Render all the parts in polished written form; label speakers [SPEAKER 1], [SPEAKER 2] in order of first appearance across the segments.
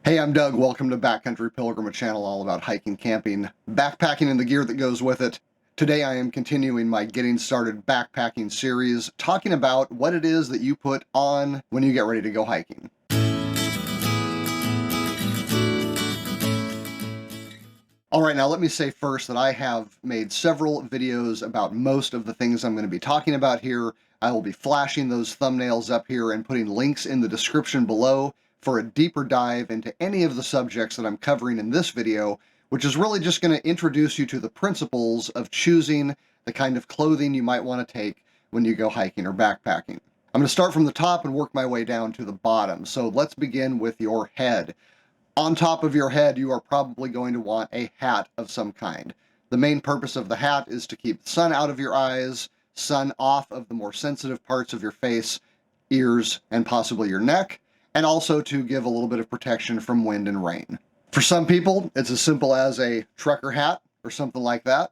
[SPEAKER 1] Hey, I'm Doug. Welcome to Backcountry Pilgrim, a channel all about hiking, camping, backpacking, and the gear that goes with it. Today I am continuing my Getting Started Backpacking series, talking about what it is that you put on when you get ready to go hiking. Alright, now let me say first that I have made several videos about most of the things I'm going to be talking about here. I will be flashing those thumbnails up here and putting links in the description below for a deeper dive into any of the subjects that I'm covering in this video, which is really just going to introduce you to the principles of choosing the kind of clothing you might want to take when you go hiking or backpacking. I'm going to start from the top and work my way down to the bottom. So let's begin with your head. On top of your head, you are probably going to want a hat of some kind. The main purpose of the hat is to keep the sun out of your eyes, sun off of the more sensitive parts of your face, ears, and possibly your neck, and also to give a little bit of protection from wind and rain. For some people, it's as simple as a trucker hat or something like that.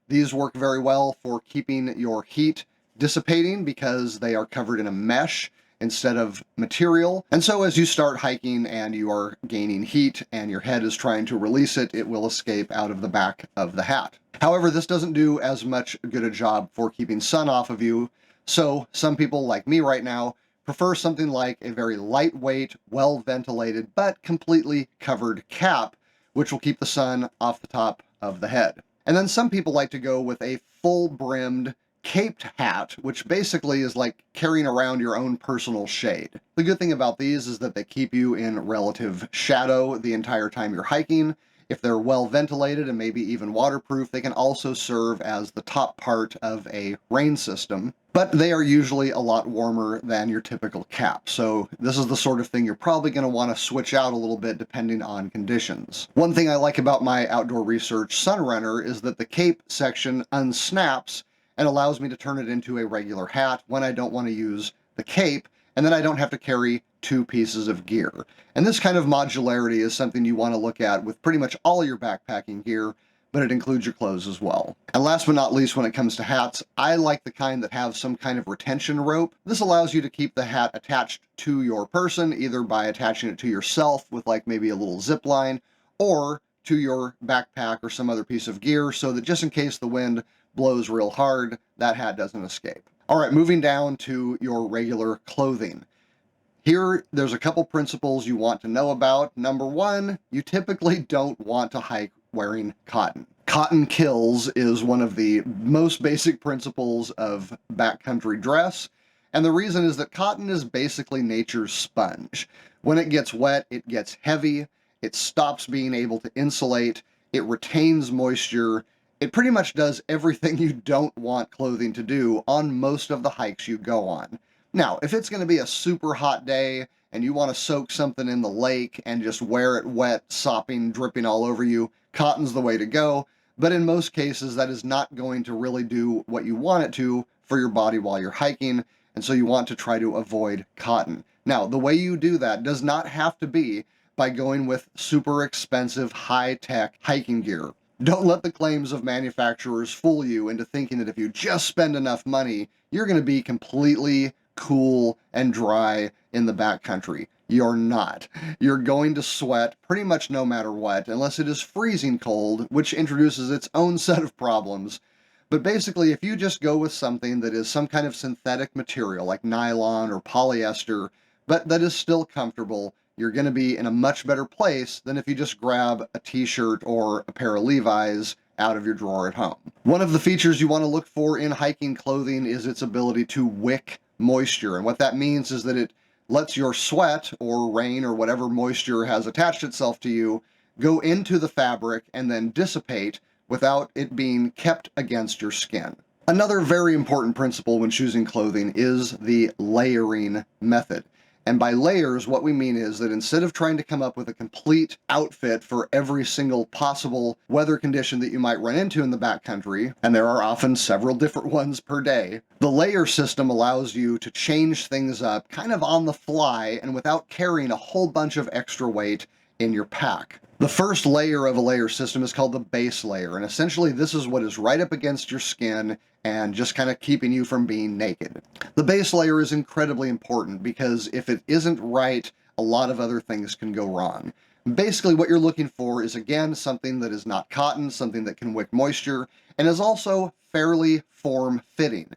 [SPEAKER 1] These work very well for keeping your heat dissipating because they are covered in a mesh instead of material. And so as you start hiking and you are gaining heat and your head is trying to release it, it will escape out of the back of the hat. However, this doesn't do as much good a job for keeping sun off of you. So some people like me right now prefer something like a very lightweight, well-ventilated, but completely covered cap, which will keep the sun off the top of the head. And then some people like to go with a full-brimmed caped hat, which basically is like carrying around your own personal shade. The good thing about these is that they keep you in relative shadow the entire time you're hiking. If they're well ventilated and maybe even waterproof, they can also serve as the top part of a rain system, but they are usually a lot warmer than your typical cap. So this is the sort of thing you're probably going to want to switch out a little bit depending on conditions. One thing I like about my Outdoor Research Sunrunner is that the cape section unsnaps and allows me to turn it into a regular hat when I don't want to use the cape, and then I don't have to carry two pieces of gear. And this kind of modularity is something you want to look at with pretty much all your backpacking gear, but it includes your clothes as well. And last but not least, when it comes to hats, I like the kind that have some kind of retention rope. This allows you to keep the hat attached to your person, either by attaching it to yourself with like maybe a little zip line, or to your backpack or some other piece of gear, so that just in case the wind blows real hard, that hat doesn't escape. All right, moving down to your regular clothing. Here, there's a couple principles you want to know about. Number one, you typically don't want to hike wearing cotton. Cotton kills is one of the most basic principles of backcountry dress, and the reason is that cotton is basically nature's sponge. When it gets wet, it gets heavy, it stops being able to insulate, it retains moisture. It pretty much does everything you don't want clothing to do on most of the hikes you go on. Now, if it's going to be a super hot day and you want to soak something in the lake and just wear it wet, sopping, dripping all over you, cotton's the way to go. But in most cases, that is not going to really do what you want it to for your body while you're hiking, and so you want to try to avoid cotton. Now, the way you do that does not have to be by going with super expensive, high-tech hiking gear. Don't let the claims of manufacturers fool you into thinking that if you just spend enough money, you're going to be completely cool and dry in the backcountry. You're not. You're going to sweat pretty much no matter what, unless it is freezing cold, which introduces its own set of problems. But basically, if you just go with something that is some kind of synthetic material like nylon or polyester, but that is still comfortable, you're going to be in a much better place than if you just grab a t-shirt or a pair of Levi's out of your drawer at home. One of the features you want to look for in hiking clothing is its ability to wick moisture. And what that means is that it lets your sweat or rain or whatever moisture has attached itself to you go into the fabric and then dissipate without it being kept against your skin. Another very important principle when choosing clothing is the layering method. And by layers, what we mean is that instead of trying to come up with a complete outfit for every single possible weather condition that you might run into in the backcountry, and there are often several different ones per day, the layer system allows you to change things up kind of on the fly and without carrying a whole bunch of extra weight in your pack. The first layer of a layer system is called the base layer, and essentially this is what is right up against your skin and just kind of keeping you from being naked. The base layer is incredibly important because if it isn't right, a lot of other things can go wrong. Basically, what you're looking for is, again, something that is not cotton, something that can wick moisture, and is also fairly form-fitting.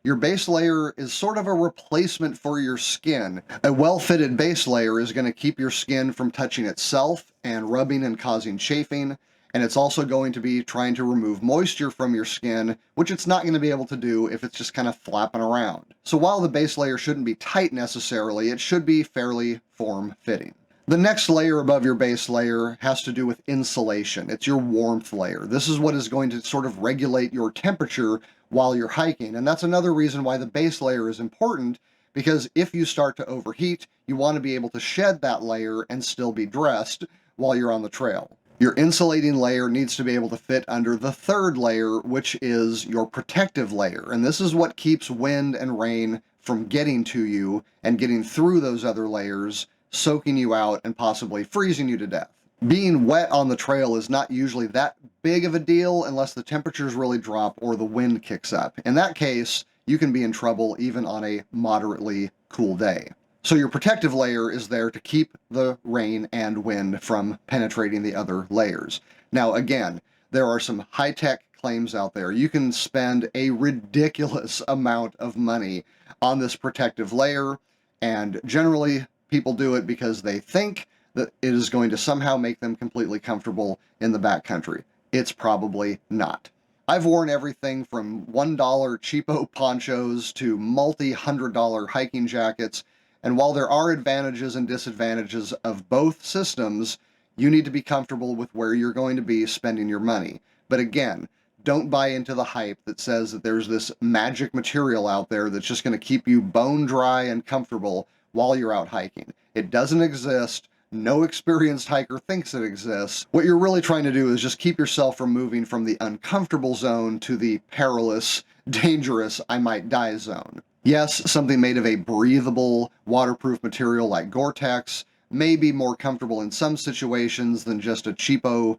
[SPEAKER 1] Your base layer is sort of a replacement for your skin. A well-fitted base layer is going to keep your skin from touching itself and rubbing and causing chafing, and it's also going to be trying to remove moisture from your skin, which it's not going to be able to do if it's just kind of flapping around. So while the base layer shouldn't be tight necessarily, it should be fairly form-fitting. The next layer above your base layer has to do with insulation. It's your warmth layer. This is what is going to sort of regulate your temperature while you're hiking. And that's another reason why the base layer is important, because if you start to overheat, you want to be able to shed that layer and still be dressed while you're on the trail. Your insulating layer needs to be able to fit under the third layer, which is your protective layer. And this is what keeps wind and rain from getting to you and getting through those other layers, soaking you out and possibly freezing you to death. Being wet on the trail is not usually that big of a deal unless the temperatures really drop or the wind kicks up. In that case, you can be in trouble even on a moderately cool day. So your protective layer is there to keep the rain and wind from penetrating the other layers. Now, again, there are some high-tech claims out there. You can spend a ridiculous amount of money on this protective layer, and generally people do it because they think that it is going to somehow make them completely comfortable in the backcountry. It's probably not. I've worn everything from $1 cheapo ponchos to multi-$100 hiking jackets, and while there are advantages and disadvantages of both systems, you need to be comfortable with where you're going to be spending your money. But again, don't buy into the hype that says that there's this magic material out there that's just going to keep you bone dry and comfortable while you're out hiking. It doesn't exist. No experienced hiker thinks it exists. What you're really trying to do is just keep yourself from moving from the uncomfortable zone to the perilous, dangerous, I might die zone. Yes, something made of a breathable, waterproof material like Gore-Tex may be more comfortable in some situations than just a cheapo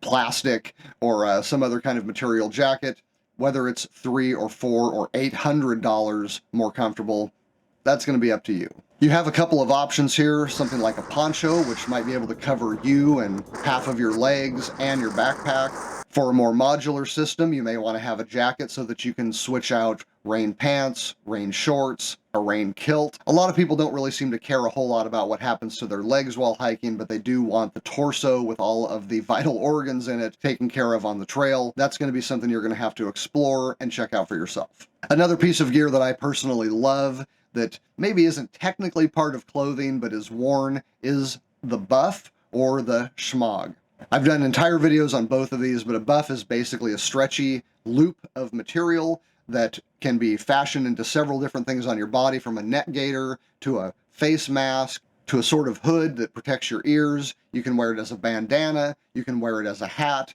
[SPEAKER 1] plastic or some other kind of material jacket. Whether it's $3 or $4 or $800 more comfortable, that's going to be up to you. You have a couple of options here, something like a poncho, which might be able to cover you and half of your legs and your backpack. For a more modular system, you may want to have a jacket so that you can switch out rain pants, rain shorts, a rain kilt. A lot of people don't really seem to care a whole lot about what happens to their legs while hiking, but they do want the torso with all of the vital organs in it taken care of on the trail. That's going to be something you're going to have to explore and check out for yourself. Another piece of gear that I personally love that maybe isn't technically part of clothing but is worn is the buff or the schmog. I've done entire videos on both of these, but a buff is basically a stretchy loop of material that can be fashioned into several different things on your body, from a neck gaiter to a face mask to a sort of hood that protects your ears. You can wear it as a bandana. You can wear it as a hat.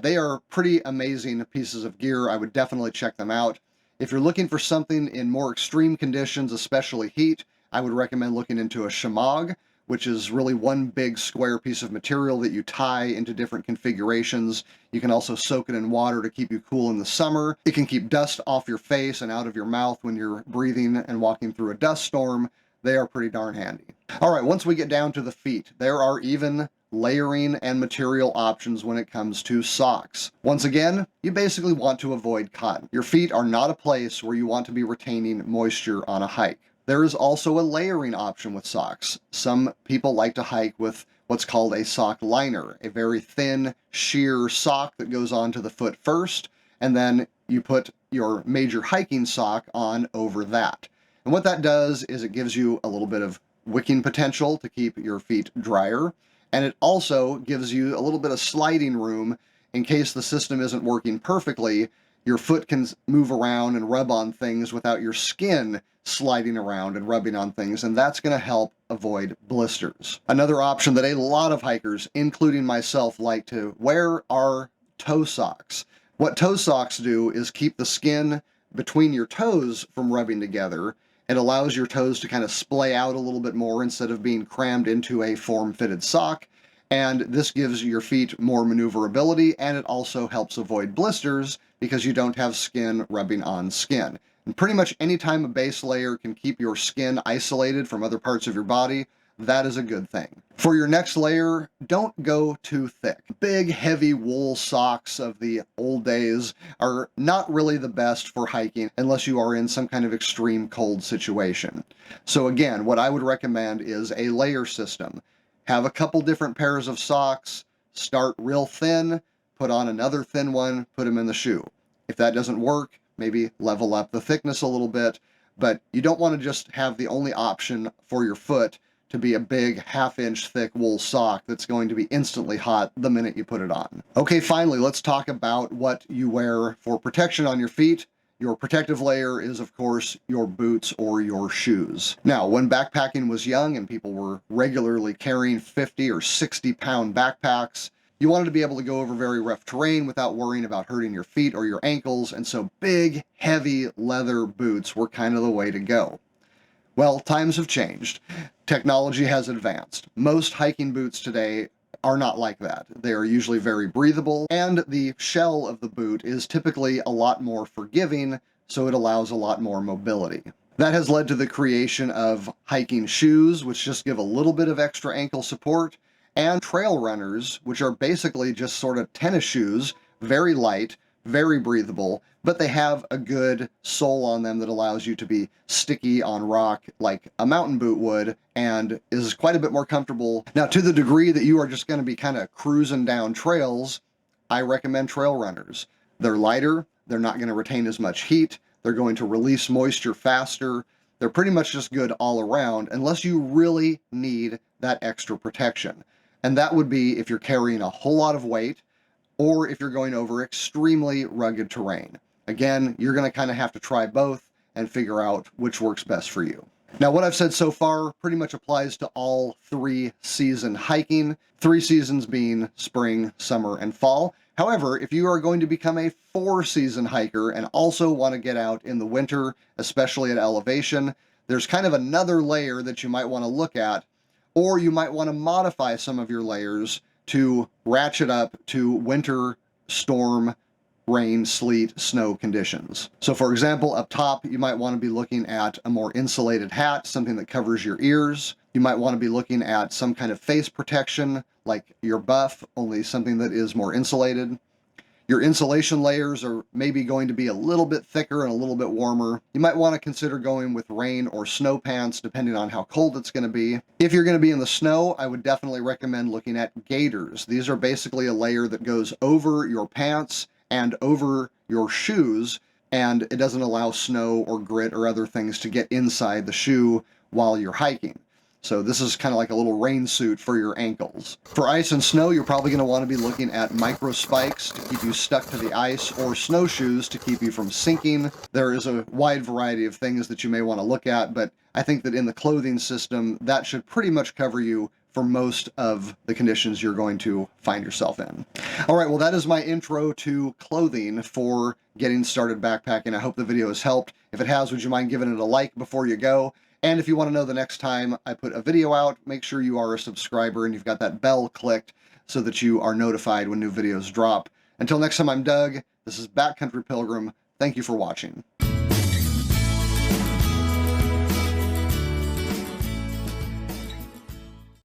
[SPEAKER 1] They are pretty amazing pieces of gear. I would definitely check them out. If you're looking for something in more extreme conditions, especially heat, I would recommend looking into a shemagh, which is really one big square piece of material that you tie into different configurations. You can also soak it in water to keep you cool in the summer. It can keep dust off your face and out of your mouth when you're breathing and walking through a dust storm. They are pretty darn handy. All right, once we get down to the feet, there are even layering and material options when it comes to socks. Once again, you basically want to avoid cotton. Your feet are not a place where you want to be retaining moisture on a hike. There is also a layering option with socks. Some people like to hike with what's called a sock liner, a very thin, sheer sock that goes onto the foot first, and then you put your major hiking sock on over that. And what that does is it gives you a little bit of wicking potential to keep your feet drier, and it also gives you a little bit of sliding room in case the system isn't working perfectly. Your foot can move around and rub on things without your skin sliding around and rubbing on things, and that's going to help avoid blisters. Another option that a lot of hikers, including myself, like to wear are toe socks. What toe socks do is keep the skin between your toes from rubbing together. It allows your toes to kind of splay out a little bit more instead of being crammed into a form-fitted sock. And this gives your feet more maneuverability, and it also helps avoid blisters because you don't have skin rubbing on skin. And pretty much any time a base layer can keep your skin isolated from other parts of your body, that is a good thing. For your next layer, don't go too thick. Big, heavy wool socks of the old days are not really the best for hiking unless you are in some kind of extreme cold situation. So again, what I would recommend is a layer system. Have a couple different pairs of socks, start real thin, put on another thin one, put them in the shoe. If that doesn't work, maybe level up the thickness a little bit, but you don't want to just have the only option for your foot to be a big half-inch thick wool sock that's going to be instantly hot the minute you put it on. Okay, finally, let's talk about what you wear for protection on your feet. Your protective layer is, of course, your boots or your shoes. Now, when backpacking was young and people were regularly carrying 50 or 60-pound backpacks, you wanted to be able to go over very rough terrain without worrying about hurting your feet or your ankles, and so big, heavy leather boots were kind of the way to go. Well, times have changed. Technology has advanced. Most hiking boots today are not like that. They are usually very breathable, and the shell of the boot is typically a lot more forgiving, so it allows a lot more mobility. That has led to the creation of hiking shoes, which just give a little bit of extra ankle support, and trail runners, which are basically just sort of tennis shoes, very light, very breathable, but they have a good sole on them that allows you to be sticky on rock like a mountain boot would, and is quite a bit more comfortable. Now, to the degree that you are just going to be kind of cruising down trails, I recommend trail runners. They're lighter, they're not going to retain as much heat, they're going to release moisture faster, they're pretty much just good all around unless you really need that extra protection. And that would be if you're carrying a whole lot of weight, or if you're going over extremely rugged terrain. Again, you're going to kind of have to try both and figure out which works best for you. Now, what I've said so far pretty much applies to all 3-season hiking, 3 seasons being spring, summer, and fall. However, if you are going to become a 4-season hiker and also want to get out in the winter, especially at elevation, there's kind of another layer that you might want to look at, or you might want to modify some of your layers to ratchet up to winter, storm, rain, sleet, snow conditions. So for example, up top, you might want to be looking at a more insulated hat, something that covers your ears. You might want to be looking at some kind of face protection, like your buff, only something that is more insulated. Your insulation layers are maybe going to be a little bit thicker and a little bit warmer. You might want to consider going with rain or snow pants, depending on how cold it's going to be. If you're going to be in the snow, I would definitely recommend looking at gaiters. These are basically a layer that goes over your pants and over your shoes, and it doesn't allow snow or grit or other things to get inside the shoe while you're hiking. So this is kind of like a little rain suit for your ankles. For ice and snow, you're probably going to want to be looking at micro spikes to keep you stuck to the ice, or snowshoes to keep you from sinking. There is a wide variety of things that you may want to look at, but I think that in the clothing system, that should pretty much cover you for most of the conditions you're going to find yourself in. All right, well, that is my intro to clothing for getting started backpacking. I hope the video has helped. If it has, would you mind giving it a like before you go? And if you want to know the next time I put a video out, make sure you are a subscriber and you've got that bell clicked so that you are notified when new videos drop. Until next time, I'm Doug. This is Backcountry Pilgrim. Thank you for watching.